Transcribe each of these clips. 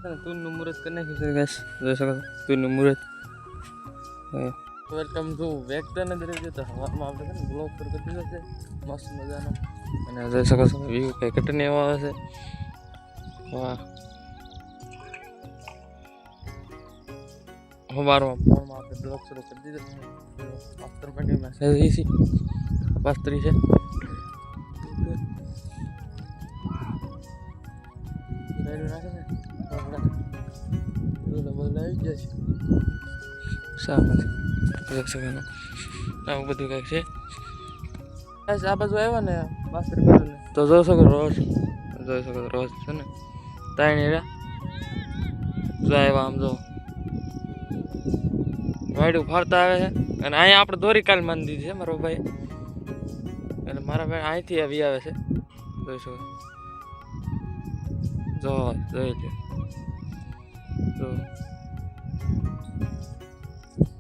તુનનું મુહૂર્ત કરી નાખ્યું છે ગાઈસ, જોઈ શકો છો તુનનું મુહૂર્ત. વેલકમ ટુ વેક્ટરને દરેક તો હવામાં આપણે છે ને બ્લોગ પર કરી દીધો છે મસ્ત મજાનો, અને જોઈ શકો છો વ્યૂ કંઈ ઘટને એવો આવે છે. વાહ, હવારમાં ફોનમાં આપણે બ્લોગ શરૂ કરી દીધો છે. પાસ્તર પેટીમાં છે પાસ્તરી છે. નાખે છે આવી જાય છે સામે આવું બધું કંઈક છે. આ બાજુ આવ્યા ને પાસ્તરી બાજુ ને તો જોઈ શકો રોજ, જોઈ શકો રોજ છે ને તાણી રહ્યા જો આવ્યા આમ જો વાયડું ફરતા આવે છે. અને અહીંયા આપણે દોરી કાલ માની દીધી છે મારો ભાઈ, અને મારા ભાઈ અહીંથી આવી આવે છે. જોઈ શકો જોઈ લો જો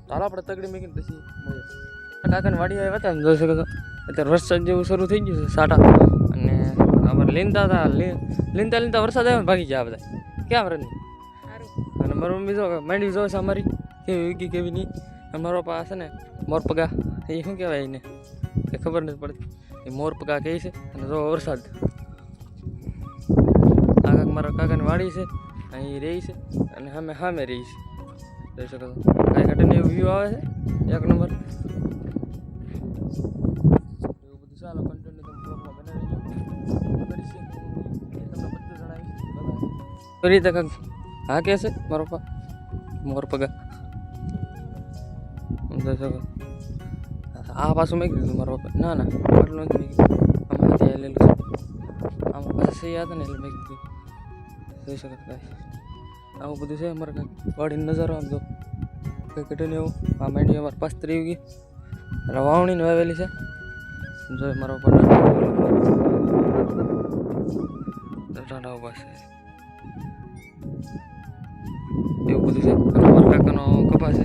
ચાલો આપણે તગડી મૂકીને પછી કાકાને વાડી આવ્યા હતા ને જોઈ શકો છો. અત્યારે વરસાદ જેવું શરૂ થઈ ગયું છે સાટા, અને અમારે લીંતા હતા લીંતા વરસાદ આવ્યો ને ભાગી ગયા બધા ક્યાં રની. અને મારી મમ્મી જો માંડવી જો છે અમારી કેવી વીગી કેવી નહીં. અને મારો પપ્પા છે ને મોરપગા એ શું કહેવાય એને એ ખબર નથી પડતી, એ મોરપગા કહે છે. અને જો વરસાદ મારા કાકાની વાડી છે અહીં રહી છે, અને સામે રહી છે. જોઈ શકો છો કાંઈ ઘટને એવું વ્યૂ આવે છે એક નંબર. એવું બધું ચાલો કન્ટિન્યુ તમે બ્લોગમાં બનાવી કરીશ એ તમને બધું જણાવીશ. રીતે કાંક હા કહે છે મારો પપ્પા મોરપગા. જોઈ શકો આ પાછું મેં કીધું મારો પપ્પા ના આટલું નથી મેં કીધું આમાં હાથી લેલું છે. આમાં પાછા સહી હતા ને એટલે મેં કીધું. જોઈ શકો કાંઈ આવું બધું છે અમારે કાંઈક વાડીનો નજારો. આમ જો કંઈ ઘટે એવું આ માંડી અમારે પાસ્તરી ઉગી અને વાવણીને વાવેલી છે. જોઈ મારો ટાંડા ઉભા છે એવું બધું છે. અને અમારા કાકાનો કપા છે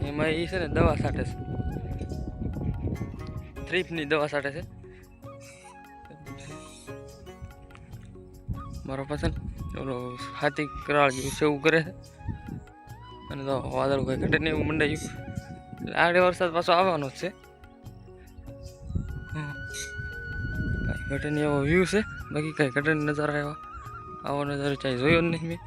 એમાં એ છે ને દવા છાંટે છે, થ્રીપની દવા છાંટે છે મારો પસંદ. ઓલો હાથી કરાળ જેવું છે એવું કરે છે. અને તો વાદળ કોઈ ઘટે નહીં એવું મંડાયું એટલે આગળ વરસાદ પાછો આવવાનો જ છે. કાંઈ ઘટે નહીં એવો વ્યૂ છે, બાકી કાંઈ ઘટે નજારા આવ્યા આવો નજારો ચાહે જોયો જ નહીં મેં.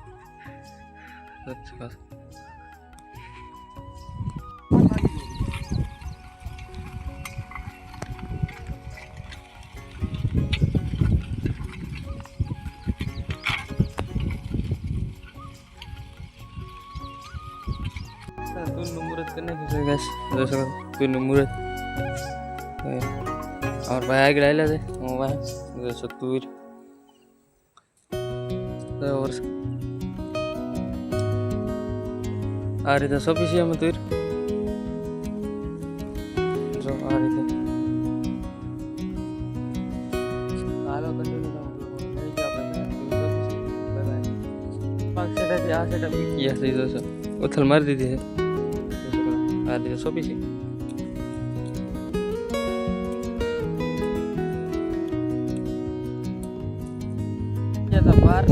તુનનું મુહૂર્ત કરી નાખ્યું છે ગાઈસ, જોઈ શકો તુનનું મુહૂર્ત. અમારા ભાઈ આગળ આવેલા છે, હું ભાઈ જોઈ શકો તુર આ રીતે સોંપી છે અમે તુર જો આ રીતે. હાલો કન્ટિન્યુ આ સેટઅપ ગયા થઈ જશે ઉથલ મારી દીધી છે. આ રીતે સોંપી છે. બાર